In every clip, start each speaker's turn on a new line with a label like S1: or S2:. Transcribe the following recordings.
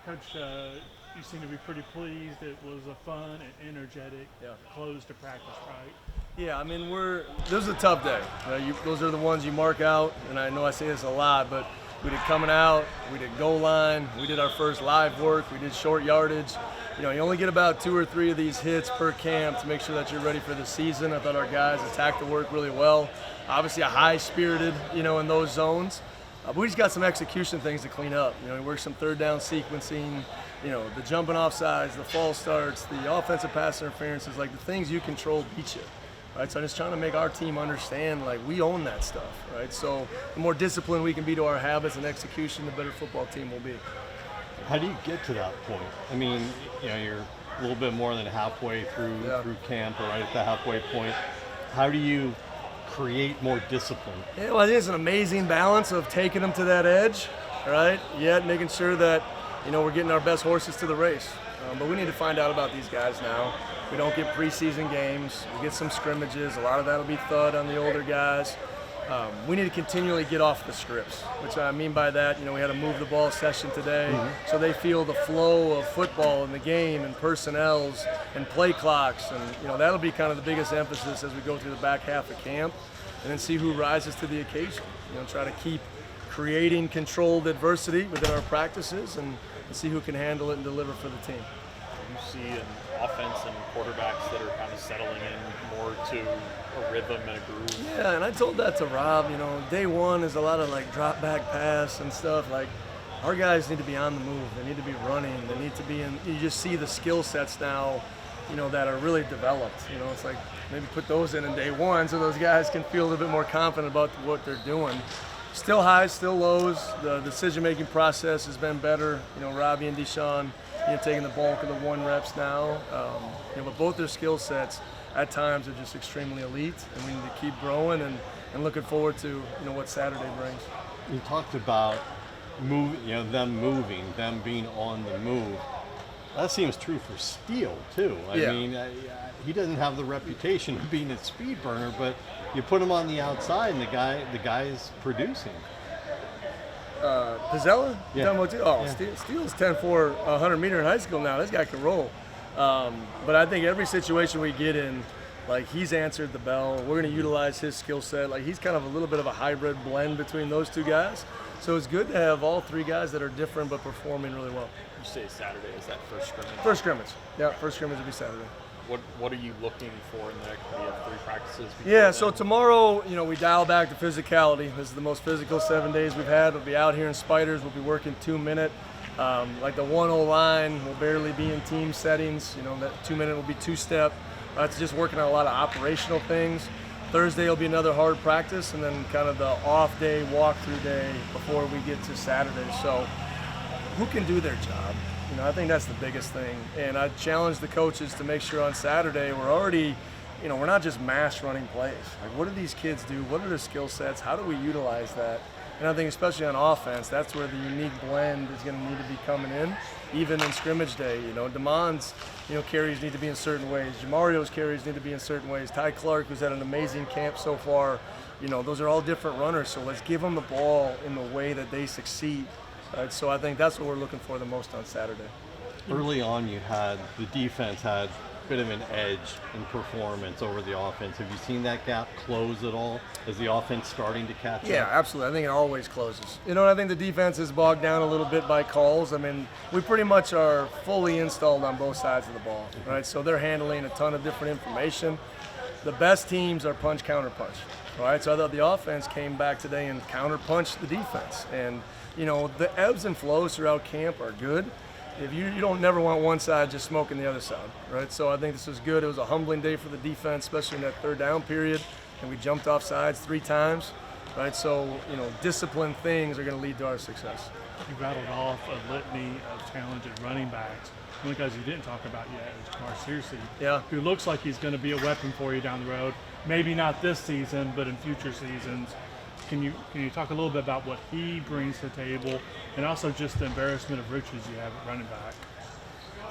S1: Coach, you seem to be pretty pleased. It was a fun and energetic close to practice, right?
S2: Yeah, I mean, this was a tough day. Those are the ones you mark out, and I know I say this a lot, but we did coming out, we did goal line, we did our first live work, we did short yardage. You only get about 2 or 3 of these hits per camp to make sure that you're ready for the season. I thought our guys attacked the work really well. Obviously a high-spirited, in those zones. But we just got some execution things to clean up. We worked some third down sequencing, the jumping off sides, the false starts, the offensive pass interferences, like the things you control beat you. Right, so I'm just trying to make our team understand, we own that stuff, right? So the more disciplined we can be to our habits and execution, the better football team will be.
S3: How do you get to that point? I mean, you're a little bit more than halfway through camp, or right at the halfway point. How do you create more discipline?
S2: Yeah, well, I think it's an amazing balance of taking them to that edge, right? Yet making sure that, we're getting our best horses to the race. But we need to find out about these guys now. We don't get preseason games. We get some scrimmages. A lot of that will be thud on the older guys. We need to continually get off the scripts, which I mean by that, we had a move the ball session today, so they feel the flow of football in the game and personnels and play clocks, and that'll be kind of the biggest emphasis as we go through the back half of camp, and then see who rises to the occasion. Try to keep creating controlled adversity within our practices and see who can handle it and deliver for the team.
S4: You see an offense and quarterbacks that are kind of settling in more to a rhythm and a groove.
S2: Yeah, and I told that to Rob. Day one is a lot of drop back pass and stuff. Our guys need to be on the move. They need to be running. They need to be in. You just see the skill sets now, that are really developed. It's like maybe put those in day one so those guys can feel a little bit more confident about what they're doing. Still highs, still lows. The decision-making process has been better. Robbie and Deshaun, taking the bulk of the 1 reps now. But both their skill sets at times are just extremely elite, and we need to keep growing and looking forward to what Saturday brings.
S3: You talked about them moving, them being on the move. That seems true for Steele too. I mean, he doesn't have the reputation of being a speed burner, but you put him on the outside, and the guy is producing.
S2: Pizzella?
S3: Yeah.
S2: Steele's 10-4, 100-meter in high school now. This guy can roll. But I think every situation we get in, he's answered the bell. We're going to utilize his skill set. He's kind of a little bit of a hybrid blend between those 2 guys. So it's good to have all 3 guys that are different but performing really well.
S4: You say Saturday, is that first scrimmage?
S2: First scrimmage. Yeah, first scrimmage will be Saturday.
S4: What are you looking for in the next 3 practices?
S2: Yeah, so tomorrow, we dial back to physicality. This is the most physical 7 days we've had. We'll be out here in Spiders. We'll be working 2-minute. The 1-0 line will barely be in team settings. That 2-minute will be 2-step. It's just working on a lot of operational things. Thursday will be another hard practice, and then kind of the off day, walkthrough day before we get to Saturday. So who can do their job? I think that's the biggest thing. And I challenge the coaches to make sure on Saturday we're already, we're not just mass running plays. What do these kids do? What are their skill sets? How do we utilize that? And I think especially on offense, that's where the unique blend is going to need to be coming in, even in scrimmage day. Damon's, carries need to be in certain ways. Jamario's carries need to be in certain ways. Ty Clark, who's had an amazing camp so far, those are all different runners. So let's give them the ball in the way that they succeed. Right, so I think that's what we're looking for the most on Saturday.
S3: Early on, the defense had a bit of an edge in performance over the offense. Have you seen that gap close at all? Is the offense starting to catch up?
S2: Yeah, absolutely. I think it always closes. I think the defense is bogged down a little bit by calls. I mean, we pretty much are fully installed on both sides of the ball, right? So they're handling a ton of different information. The best teams are punch, counter punch, right? So I thought the offense came back today and counter punched the defense. And the ebbs and flows throughout camp are good. If you don't never want one side just smoking the other side, right? So I think this was good. It was a humbling day for the defense, especially in that third down period, and we jumped off sides 3 times, right? So, disciplined things are going to lead to our success.
S1: You rattled off a litany of talented running backs. One of the guys you didn't talk about yet is Jamar Searcy, who looks like he's going to be a weapon for you down the road. Maybe not this season, but in future seasons. Can you talk a little bit about what he brings to the table, and also just the embarrassment of riches you have at running back?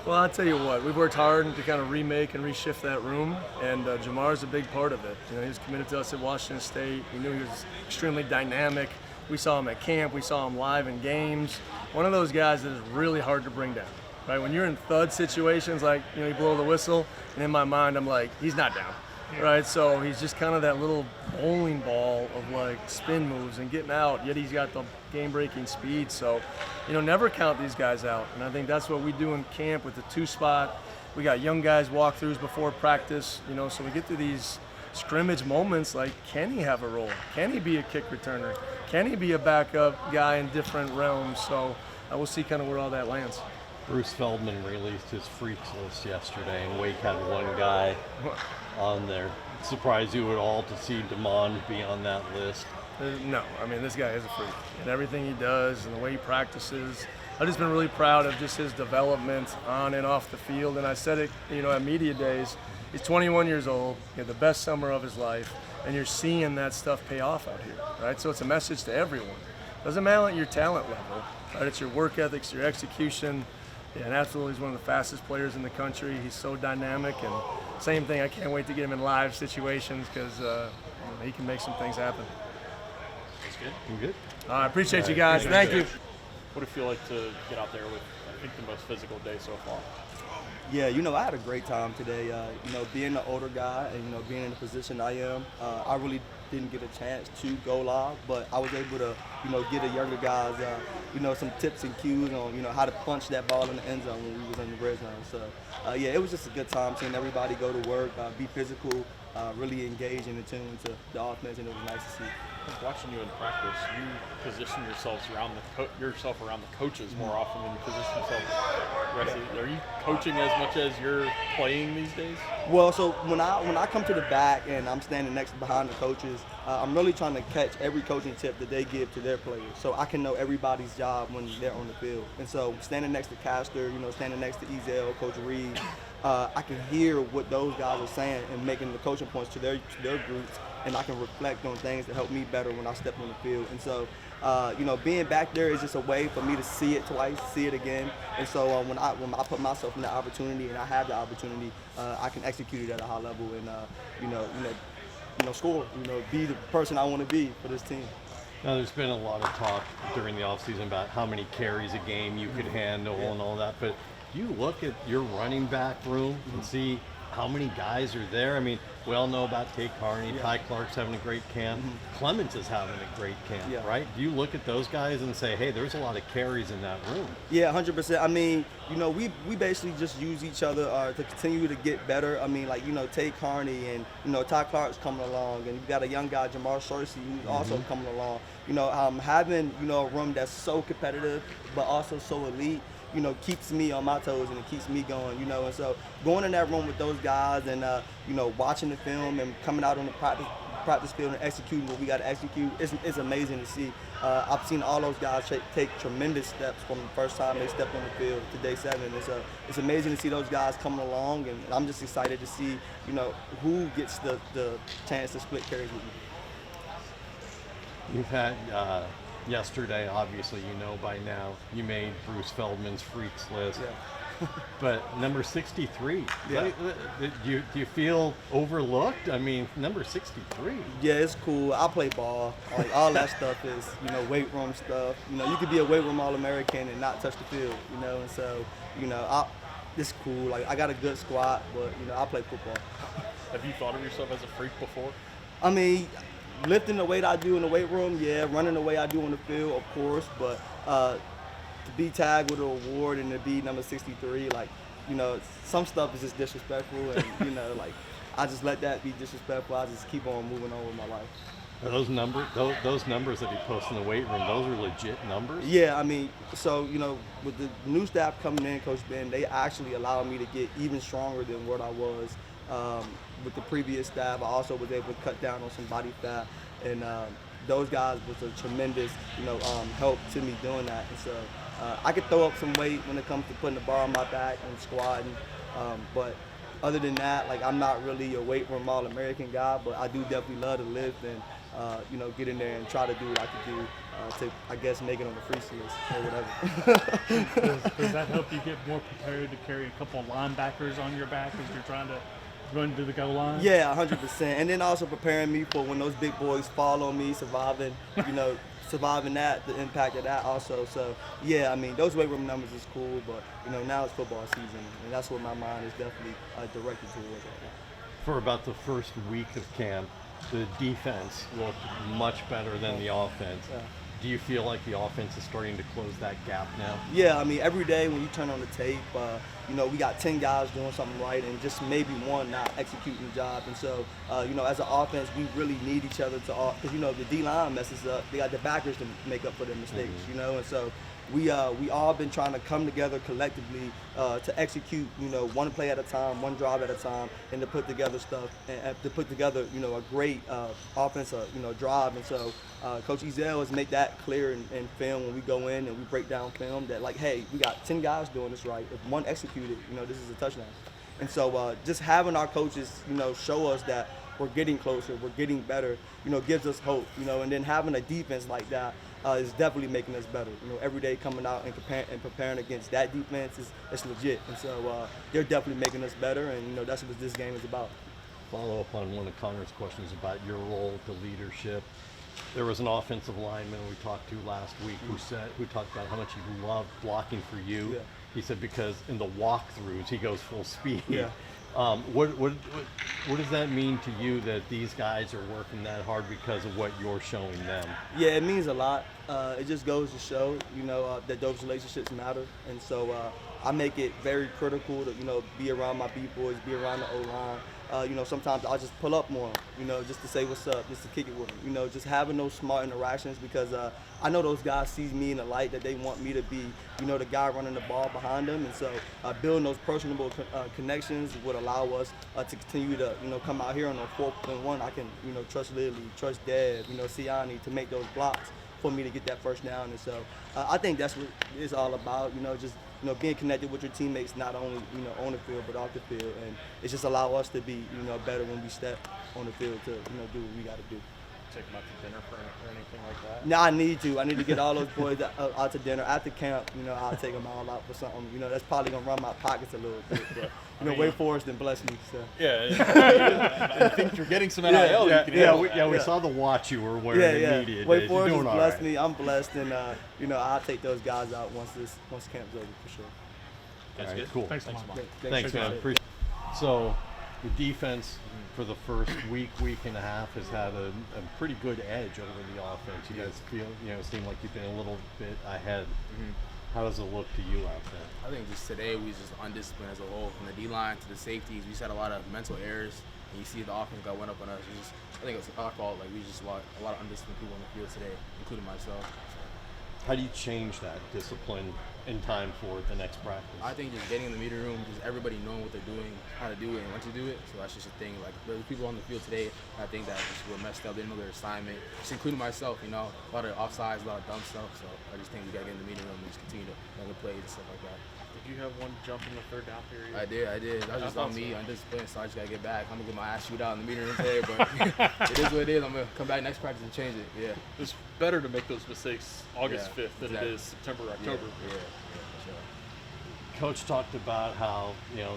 S2: Well, I'll tell you what, we've worked hard to kind of remake and reshift that room, and Jamar's a big part of it. He was committed to us at Washington State. We knew he was extremely dynamic, We saw him at camp. We saw him live in games. One of those guys that is really hard to bring down. Right? When you're in thud situations, like, you know, you blow the whistle, and in my mind, I'm like, he's not down. Right? So he's just kind of that little bowling ball of like spin moves and getting out, yet he's got the game-breaking speed. So, you know, never count these guys out. And I think that's what we do in camp with the 2-spot. We got young guys walkthroughs before practice, you know, so we get to these scrimmage moments like, can he have a role? Can he be a kick returner? Can he be a backup guy in different realms? So we'll see kind of where all that lands.
S3: Bruce Feldman released his freaks list yesterday, and Wake had one guy on there. Surprised you at all to see DeMond be on that list?
S2: No, I mean, this guy is a freak. And everything he does and the way he practices, I've just been really proud of just his development on and off the field. And I said it, you know, at media days, he's 21 years old, he had the best summer of his life, and you're seeing that stuff pay off out here, right? So it's a message to everyone. Doesn't matter your talent level, right? It's your work ethics, your execution. Yeah, and absolutely, he's one of the fastest players in the country. He's so dynamic, and same thing, I can't wait to get him in live situations because he can make some things happen.
S4: That's good.
S3: You good?
S2: I appreciate you guys. Thank you.
S4: What did it feel like to get out there with, I think, the most physical day so far?
S5: Yeah, you know, I had a great time today. You know, being the older guy and, you know, being in the position I am, I really didn't get a chance to go live, but I was able to, you know, give the younger guys, you know, some tips and cues on, you know, how to punch that ball in the end zone when we was in the red zone. So, yeah, it was just a good time seeing everybody go to work, be physical, really engage and attune to the offense, and it was nice to see.
S4: Watching you in practice, you position yourself around the coaches more often than you position yourself. Are you coaching as much as you're playing these days?
S5: Well, so when I come to the back and I'm standing next behind the coaches, I'm really trying to catch every coaching tip that they give to their players, so I can know everybody's job when they're on the field. And so standing next to Castor, you know, standing next to Ezel, Coach Reed, I can hear what those guys are saying and making the coaching points to their groups, and I can reflect on things that help me better when I step on the field. And so, you know, being back there is just a way for me to see it twice, see it again. And so when I put myself in the opportunity and I have the opportunity, I can execute it at a high level and, you know, score, you know, be the person I want to be for this team.
S3: Now, there's been a lot of talk during the offseason about how many carries a game you could handle and all that, but do you look at your running back room and see how many guys are there? I mean, we all know about Tate Carney, Ty Clark's having a great camp, Clements is having a great camp, right? Do you look at those guys and say, hey, there's a lot of carries in that room?
S5: Yeah, 100%. I mean, you know, we basically just use each other to continue to get better. I mean, like, you know, Tate Carney and, you know, Ty Clark's coming along, and you've got a young guy, Jamar Searcy, who's also coming along. You know, having, you know, a room that's so competitive but also so elite, you know, keeps me on my toes and it keeps me going, you know. And so going in that room with those guys and, you know, watching the film and coming out on the practice field and executing what we got to execute, it's amazing to see. I've seen all those guys take tremendous steps from the first time they stepped on the field to day 7. It's amazing to see those guys coming along, and I'm just excited to see, you know, who gets the chance to split carries with me.
S3: You've had yesterday, obviously, you know by now, you made Bruce Feldman's freaks list.
S5: Yeah.
S3: But number 63,
S5: Yeah.
S3: do you feel overlooked? I mean, number 63.
S5: Yeah, it's cool. I play ball. Like, all that stuff is, you know, weight room stuff. You know, you could be a weight room All-American and not touch the field, you know. And so, you know, it's cool. Like, I got a good squat, but, you know, I play football.
S4: Have you thought of yourself as a freak before?
S5: I mean, lifting the weight I do in the weight room, yeah. Running the way I do on the field, of course. But to be tagged with an award and to be number 63, like, you know, some stuff is just disrespectful. And, you know, like, I just let that be disrespectful. I just keep on moving on with my life.
S3: Are those numbers that he posts in the weight room, those are legit numbers?
S5: Yeah, I mean, so, you know, with the new staff coming in, Coach Ben, they actually allowed me to get even stronger than what I was. With the previous staff, I also was able to cut down on some body fat, and those guys was a tremendous, you know, help to me doing that. And so I could throw up some weight when it comes to putting the bar on my back and squatting, but other than that, like, I'm not really a weight room All-American guy, but I do definitely love to lift and, you know, get in there and try to do what I can do to, I guess, make it on the freaks list or whatever.
S1: Does that help you get more prepared to carry a couple of linebackers on your back as you're trying to run to the goal line?
S5: Yeah, 100%. And then also preparing me for when those big boys fall on me, surviving, you know, surviving that, the impact of that also. So yeah, I mean those weight room numbers is cool, but now it's football season, and that's what my mind is definitely directed towards right now.
S3: For about the first week of camp, the defense looked much better than the offense.
S5: Yeah.
S3: Do you feel like the offense is starting to close that gap now?
S5: Yeah, I mean, every day when you turn on the tape, we got 10 guys doing something right and just maybe one not executing the job. And so, as an offense, we really need each other to, because, the D-line messes up. They got the backers to make up for their mistakes, and so we all been trying to come together collectively to execute, one play at a time, one drive at a time, and to put together stuff and to put together, a great offensive, drive. And so Coach Ezell has made that clear in film when we go in and we break down film that like, hey, we got 10 guys doing this right. If one executed, this is a touchdown. And so just having our coaches, show us that we're getting closer, we're getting better, gives us hope, and then having a defense like that is definitely making us better. Every day coming out and preparing against that defense is legit. And so they're definitely making us better, and that's what this game is about.
S3: Follow up on one of Connor's questions about your role, the leadership. There was an offensive lineman we talked to last week who talked about how much he loved blocking for you.
S5: Yeah.
S3: He said because in the walkthroughs he goes full speed.
S5: Yeah.
S3: What does that mean to you that these guys are working that hard because of what you're showing them?
S5: Yeah, it means a lot. It just goes to show, that those relationships matter. And so I make it very critical to, be around my B-boys, be around the O-line. Sometimes I'll just pull up more, just to say what's up, just to kick it with them. Just having those smart interactions because I know those guys see me in the light that they want me to be, the guy running the ball behind them. And so building those personable connections would allow us to continue to, come out here on a 4-1. I can, trust Lily, trust Dad, Siani to make those blocks for me to get that first down. And so I think that's what it's all about, just being connected with your teammates, not only, on the field, but off the field. And it just allow us to be, better when we step on the field to, do what we got to do.
S4: Take them out to dinner or anything like that?
S5: No, I need to get all those boys out to dinner. After camp, I'll take them all out for something. That's probably going to run my pockets a little bit. But, Wake Forest didn't bless me. So.
S4: Yeah. I think you're getting some NIL.
S3: We saw the watch you were wearing in media.
S5: Wake Forest has blessed
S3: right.
S5: me. I'm blessed. And, I'll take those guys out once camp's over for sure.
S3: That's
S4: good.
S3: Cool.
S1: Thanks,
S3: Thanks,
S1: Lamar.
S3: Thanks, man. Appreciate it. So the defense for the first week and a half has had a pretty good edge over the offense. You guys feel, seem like you've been a little bit ahead. How does it look to you out there?
S6: I think just today we just undisciplined as a whole. From the D-line to the safeties, we just had a lot of mental errors. And you see the offense went up on us. I think it's our fault. Like we just lost a lot of undisciplined people on the field today, including myself.
S3: How do you change that discipline in time for the next practice?
S6: I think just getting in the meeting room, just everybody knowing what they're doing, how to do it, and when to do it. So that's just a thing. Like there's people on the field today, I think that just were messed up. They didn't know their assignment. Just including myself, a lot of offsides, a lot of dumb stuff. So I just think we gotta get in the meeting room and just continue to run the plays and stuff like that.
S4: Did you have one jump in the third down period?
S6: I did. That was just on me, undisciplined, so I just gotta get back. I'm gonna get my ass shoot out in the meeting room today, but it is what it is. I'm gonna come back next practice and change it. Yeah.
S4: It's better to make those mistakes August 5th than
S6: exactly.
S4: it is September, October.
S6: Yeah, for sure.
S3: Coach talked about how,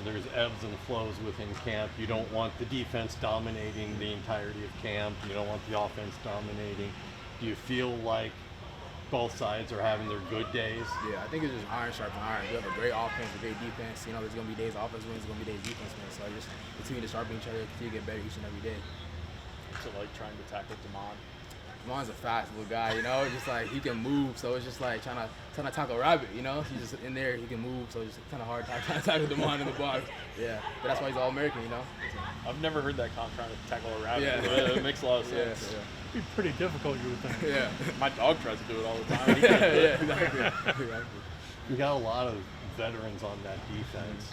S3: there's ebbs and flows within camp. You don't want the defense dominating the entirety of camp. You don't want the offense dominating. Do you feel like both sides are having their good days?
S6: Yeah, I think it's just iron sharpens iron. We have a great offense, a great defense. There's going to be days offense wins, there's going to be days defense wins. So I just continue to sharpen each other, continue to get better each and every day.
S4: So like trying to tackle Damon.
S6: Damon's a fast little guy, just like he can move. So it's just like trying to tackle a rabbit, He's just in there, he can move. So it's just kind of hard trying to tackle Damon in the box. Yeah, but that's why he's All-American, So.
S4: I've never heard that comp trying to tackle a rabbit.
S6: Yeah.
S4: It makes a lot of sense.
S6: Yeah.
S1: It'd be pretty difficult, you would think.
S6: Yeah.
S4: My dog tries to do it all the time. He can't do it.
S6: Exactly.
S3: You got a lot of veterans on that defense.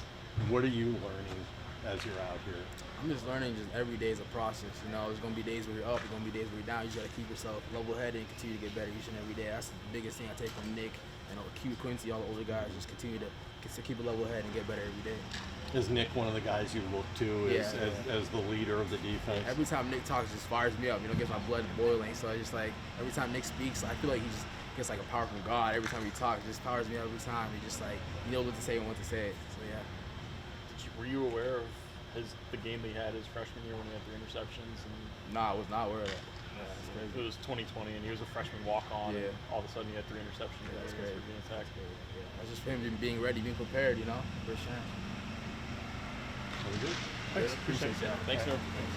S3: What are you learning as you're out here?
S6: I'm just learning just every day is a process. There's going to be days where you're up, there's going to be days where you're down. You just got to keep yourself level-headed and continue to get better each and every day. That's the biggest thing I take from Nick and Q, Quincy, all the older guys. Just continue to keep a level head and get better every day.
S3: Is Nick one of the guys you look to as the leader of the defense?
S6: Every time Nick talks, it just fires me up. Gets my blood boiling. So I just every time Nick speaks, I feel like he just gets like a power from God. Every time he talks, it just powers me up every time. He just he knows what to say and when to say it. So yeah.
S4: Were you aware of the game that he had his freshman year when he had 3 interceptions?
S6: Nah, I was not aware of that. that's
S4: It was 2020, and he was a freshman walk-on.
S6: Yeah.
S4: And all of a sudden, he had 3 interceptions.
S6: Yeah, that's
S4: against
S6: great.
S4: Virginia Tech.
S6: That's just for him being ready, being prepared, you know, for sure.
S3: Very good.
S1: Thanks. Appreciate
S6: Appreciate that.
S4: Thanks, Noah.